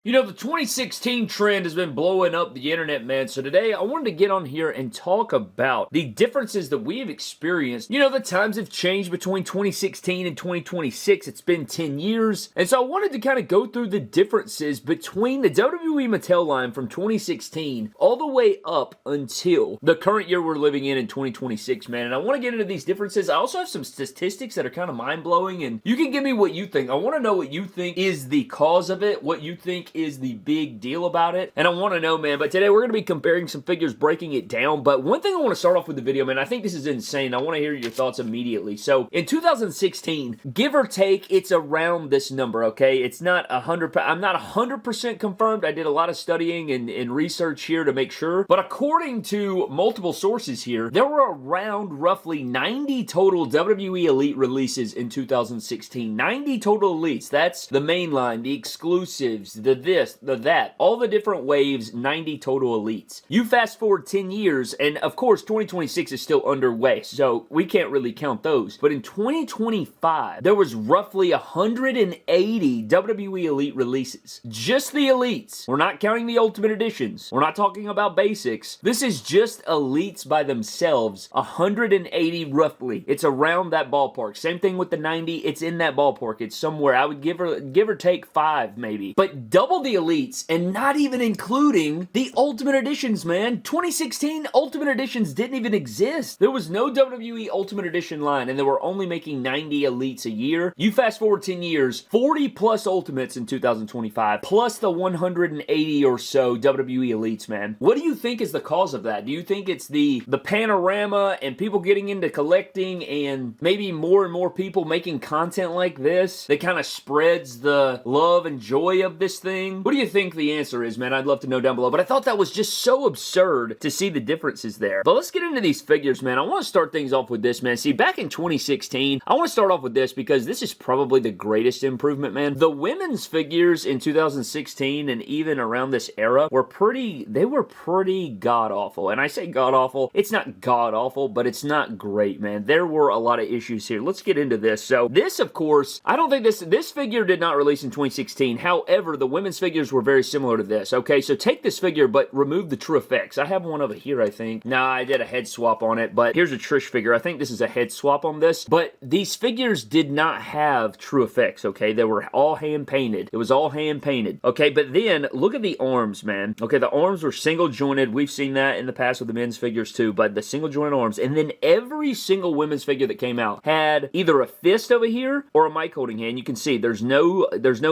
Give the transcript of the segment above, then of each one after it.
You know, the 2016 trend has been blowing up the internet, man. So today I wanted to get on here and talk about the differences that we have experienced. You know, the times have changed between 2016 and 2026. It's been 10 years. And so I wanted to kind of go through the differences between the WWE Mattel line from 2016 all the way up until the current year we're living in 2026, man. And I want to get into these differences. I also have some statistics that are kind of mind-blowing, and you can give me what you think. I want to know what you think is the cause of it, what you think is the big deal about it, and I want to know, man. But today we're going to be comparing some figures, breaking it down. But one thing I want to start off with the video, man, I think this is insane. I want to hear your thoughts immediately. So in 2016, give or take, it's around this number, okay? It's not 100%. I'm not 100% confirmed. I did a lot of studying and research here to make sure. But according to multiple sources here, there were around roughly 90 total WWE Elite releases in 2016. 90 total Elites. That's the main line, the exclusives, the this, the that, all the different waves, 90 total Elites. You fast forward 10 years, and of course 2026 is still underway, so we can't really count those. But in 2025, there was roughly 180 WWE Elite releases. Just the Elites. We're not counting the Ultimate Editions. We're not talking about basics. This is just Elites by themselves. 180 roughly. It's around that ballpark. Same thing with the 90. It's in that ballpark. It's somewhere. I would give or take 5 maybe. But double the Elites, and not even including the Ultimate Editions, man. 2016 Ultimate Editions didn't even exist. There was no WWE Ultimate Edition line, and they were only making 90 Elites a year. You fast forward 10 years, 40 plus Ultimates in 2025, plus the 180 or so WWE Elites, man. What do you think is the cause of that? Do you think it's the panorama and people getting into collecting and maybe more and more people making content like this that kind of spreads the love and joy of this thing? What do you think the answer is, man? I'd love to know down below. But I thought that was just so absurd to see the differences there. But let's get into these figures, man. I want to start things off with this, man. See, back in 2016, I want to start off with this because this is probably the greatest improvement, man. The women's figures in 2016 and even around this era were pretty god-awful. And I say god-awful, it's not god-awful, but it's not great, man. There were a lot of issues here. Let's get into this. So this, of course, I don't think this figure did not release in 2016. However, the women's figures were very similar to this. Okay, so take this figure, but remove the True Effects. I have one over here, I think. Nah, I did a head swap on it, but here's a Trish figure. I think this is a head swap on this, but these figures did not have True Effects, okay? They were all hand-painted. It was all hand-painted, okay? But then, look at the arms, man. Okay, the arms were single-jointed. We've seen that in the past with the men's figures, too, but the single-jointed arms, and then every single women's figure that came out had either a fist over here or a mic-holding hand. You can see there's no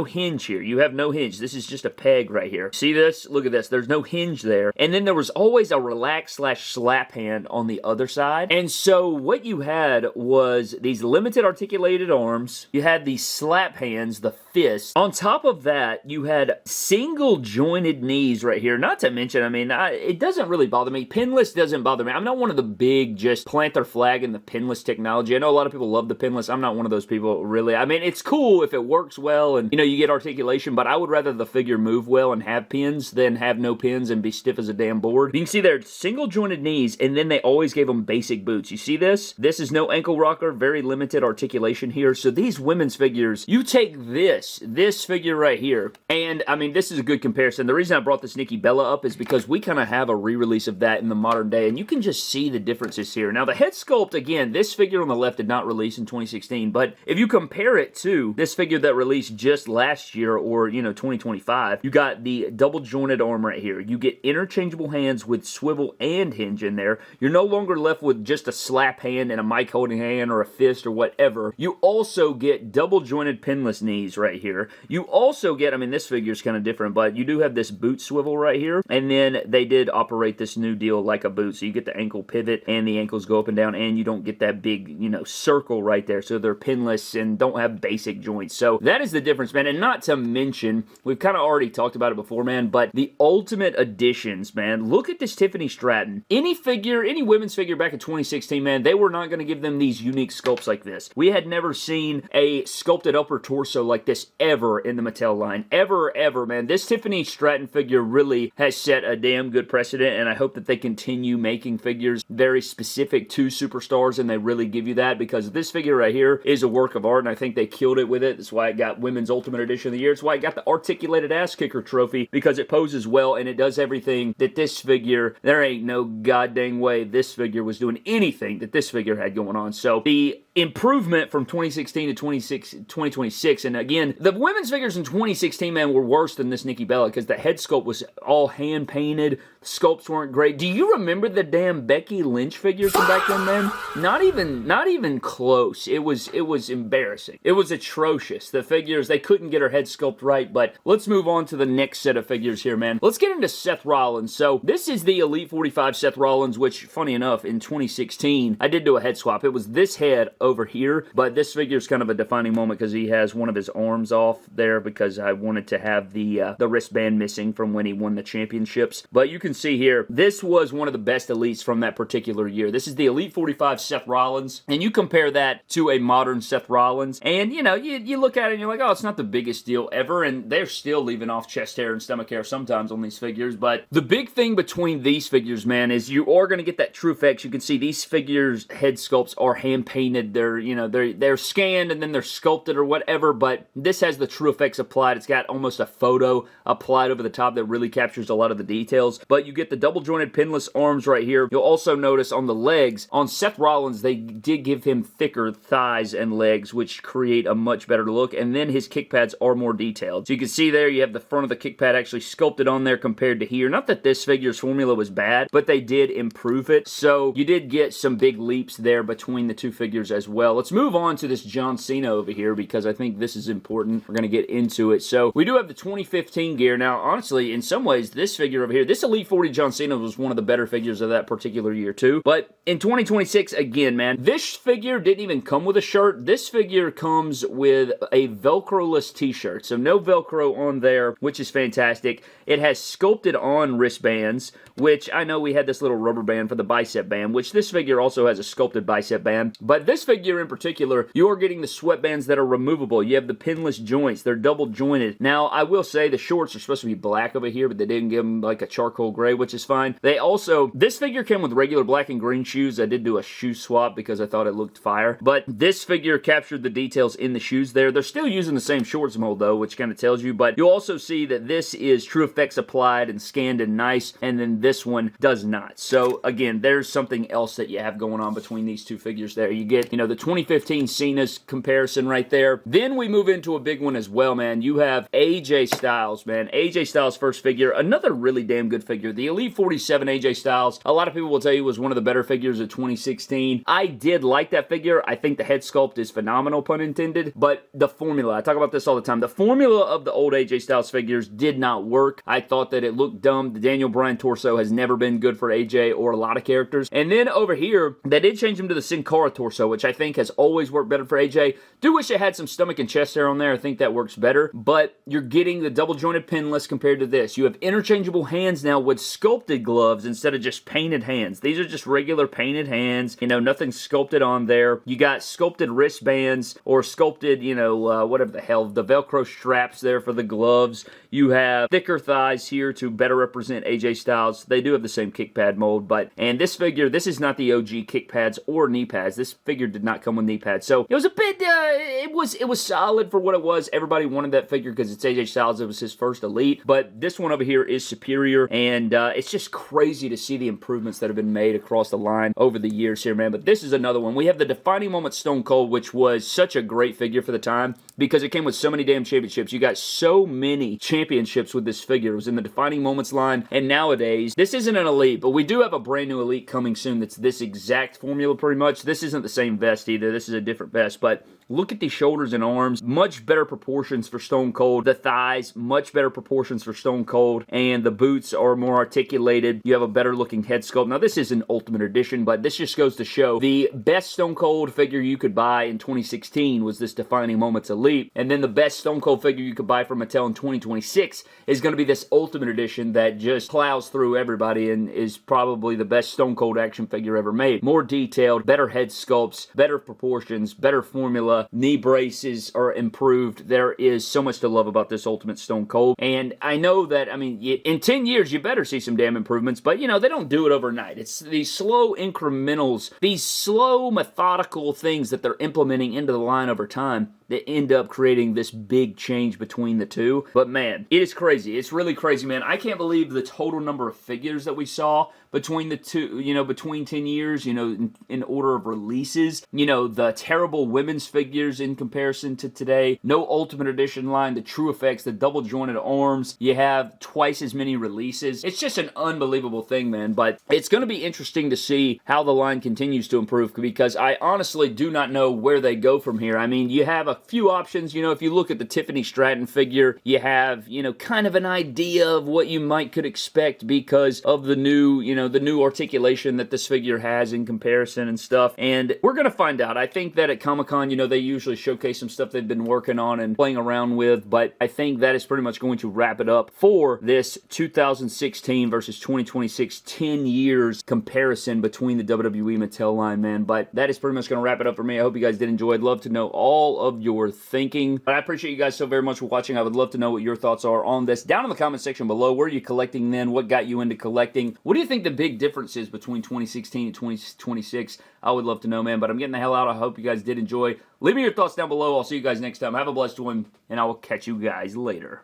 hinge here. You have no hinge. This is just a peg right here. See this? Look at this. There's no hinge there. And then there was always a relax / slap hand on the other side. And so what you had was these limited articulated arms. You had these slap hands, the fists. On top of that, you had single jointed knees right here. Not to mention, I mean, it doesn't really bother me. Pinless doesn't bother me. I'm not one of the big just plant their flag in the pinless technology. I know a lot of people love the pinless. I'm not one of those people, really. I mean, it's cool if it works well and, you know, you get articulation, but I would rather the figure move well and have pins than have no pins and be stiff as a damn board. You can see they're single jointed knees, and then they always gave them basic boots. You see this? This is no ankle rocker, very limited articulation here. So these women's figures, you take this figure right here, and I mean, this is a good comparison. The reason I brought this Nikki Bella up is because we kind of have a re-release of that in the modern day, and you can just see the differences here. Now, the head sculpt, again, this figure on the left did not release in 2016, but if you compare it to this figure that released just last year, or, you know, 2025, you got the double jointed arm right here. You get interchangeable hands with swivel and hinge in there. You're no longer left with just a slap hand and a mic holding hand or a fist or whatever. You also get double jointed pinless knees right here. You also get, I mean, this figure is kind of different, but you do have this boot swivel right here, and then they did operate this new deal like a boot, so you get the ankle pivot and the ankles go up and down, and you don't get that big, you know, circle right there, so they're pinless and don't have basic joints. So that is the difference, man. And not to mention, we've kind of already talked about it before, man, but the Ultimate Editions, man. Look at this Tiffany Stratton. Any figure, any women's figure back in 2016, man, they were not going to give them these unique sculpts like this. We had never seen a sculpted upper torso like this ever in the Mattel line. Ever, man. This Tiffany Stratton figure really has set a damn good precedent, and I hope that they continue making figures very specific to superstars, and they really give you that, because this figure right here is a work of art, and I think they killed it with it. That's why it got Women's Ultimate Edition of the Year. It's why it got the articulated ass kicker trophy because it poses well and it does everything that this figure, there ain't no goddamn way this figure was doing anything that this figure had going on. So the improvement from 2016 to 2026, and again, the women's figures in 2016, man, were worse than this Nikki Bella because the head sculpt was all hand painted. Sculpts weren't great. Do you remember the damn Becky Lynch figures from back then, man? Not even close. It was embarrassing. It was atrocious. The figures, they couldn't get her head sculpt right, but let's move on to the next set of figures here, man. Let's get into Seth Rollins. So this is the Elite 45 Seth Rollins, which, funny enough, in 2016, I did do a head swap. It was this head over here, but this figure is kind of a defining moment because he has one of his arms off there because I wanted to have the wristband missing from when he won the championships. But you can see here, this was one of the best elites from that particular year. This is the Elite 45 Seth Rollins, and you compare that to a modern Seth Rollins, and you know, you look at it and you're like, oh, it's not the biggest deal ever, and they're still leaving off chest hair and stomach hair sometimes on these figures, but the big thing between these figures, man, is you are going to get that true effects. You can see these figures' head sculpts are hand painted. They're scanned and then they're sculpted or whatever, but this has the true effects applied. It's got almost a photo applied over the top that really captures a lot of the details, but you get the double jointed pinless arms right here. You'll also notice on the legs, on Seth Rollins, they did give him thicker thighs and legs, which create a much better look, and then his kick pads are more detailed. So you can see there, you have the front of the kick pad actually sculpted on there compared to here. Not that this figure's formula was bad, but they did improve it, so you did get some big leaps there between the two figures as well. Let's move on to this John Cena over here because I think this is important. We're going to get into it. So we do have the 2015 gear. Now, honestly, in some ways, this figure over here, this Elite 40 John Cena was one of the better figures of that particular year too. But in 2026, again, man, this figure didn't even come with a shirt. This figure comes with a Velcro-less t-shirt. So no Velcro on there, which is fantastic. It has sculpted on wristbands, which I know we had this little rubber band for the bicep band, which this figure also has a sculpted bicep band. But this figure in particular, you are getting the sweatbands that are removable. You have the pinless joints. They're double jointed. Now, I will say the shorts are supposed to be black over here, but they didn't give them like a charcoal gray, which is fine. They also, this figure came with regular black and green shoes. I did do a shoe swap because I thought it looked fire. But this figure captured the details in the shoes there. They're still using the same shorts mold though, which kind of tells you, but you'll also see that this is true effects applied and scanned and nice, and then this one does not. So again, there's something else that you have going on between these two figures there. You get, the 2015 Cena's comparison right there. Then we move into a big one as well, man. You have AJ Styles, man. AJ Styles' first figure, another really damn good figure. The Elite 47 AJ Styles, a lot of people will tell you was one of the better figures of 2016. I did like that figure. I think the head sculpt is phenomenal, pun intended, but the formula, I talk about this all the time, the formula of the old AJ Styles figures did not work. I thought that it looked dumb. The Daniel Bryan torso has never been good for AJ or a lot of characters. And then over here, they did change him to the Sin Cara torso, which I think has always worked better for AJ. Do wish it had some stomach and chest hair on there. I think that works better, but you're getting the double jointed pinless compared to this. You have interchangeable hands now with sculpted gloves instead of just painted hands. These are just regular painted hands, nothing sculpted on there. You got sculpted wristbands or sculpted, whatever the hell, the Velcro straps there for the gloves. You have thicker thighs here to better represent AJ Styles. They do have the same kick pad mold, and this figure, this is not the OG kick pads or knee pads. This figure did not come with knee pads, so it was a bit, it was solid for what it was. Everybody wanted that figure because it's AJ Styles. It was his first Elite, but this one over here is superior, and it's just crazy to see the improvements that have been made across the line over the years here, man. But this is another one. We have the Defining Moment Stone Cold, which was such a great figure for the time because it came with so many damn championships. You got so many championships with this figure. It was in the Defining Moments line, and nowadays, this isn't an Elite, but we do have a brand new Elite coming soon that's this exact formula pretty much. This isn't the same vest either. This is a different vest, but look at the shoulders and arms. Much better proportions for Stone Cold. The thighs, much better proportions for Stone Cold. And the boots are more articulated. You have a better looking head sculpt. Now, this is an Ultimate Edition, but this just goes to show the best Stone Cold figure you could buy in 2016 was this Defining Moments Elite. And then the best Stone Cold figure you could buy from Mattel in 2026 is going to be this Ultimate Edition that just plows through everybody and is probably the best Stone Cold action figure ever made. More detailed, better head sculpts, better proportions, better formula. Knee braces are improved. There is so much to love about this Ultimate Stone Cold. And I know that, in 10 years, you better see some damn improvements, but, they don't do it overnight. It's these slow incrementals, these slow methodical things that they're implementing into the line over time that end up creating this big change between the two. But man, it is crazy. It's really crazy, man. I can't believe the total number of figures that we saw between the two, between 10 years, in order of releases. The terrible women's figures in comparison to today. No Ultimate Edition line, the True Effects, the double jointed arms. You have twice as many releases. It's just an unbelievable thing, man. But it's going to be interesting to see how the line continues to improve, because I honestly do not know where they go from here. I mean, you have a few options. If you look at the Tiffany Stratton figure, you have, kind of an idea of what you could expect because of the new, the new articulation that this figure has in comparison and stuff. And we're going to find out. I think that at Comic-Con, they usually showcase some stuff they've been working on and playing around with, but I think that is pretty much going to wrap it up for this 2016 versus 2026 10 years comparison between the WWE Mattel line, man. But that is pretty much going to wrap it up for me. I hope you guys did enjoy. I'd love to know all of your thinking. But I appreciate you guys so very much for watching. I would love to know what your thoughts are on this down in the comment section below. Where are you collecting then? What got you into collecting? What do you think the big difference is between 2016 and 2026? I would love to know, man. But I'm getting the hell out. I hope you guys did enjoy. Leave me your thoughts down below. I'll see you guys next time. Have a blessed one, and I will catch you guys later.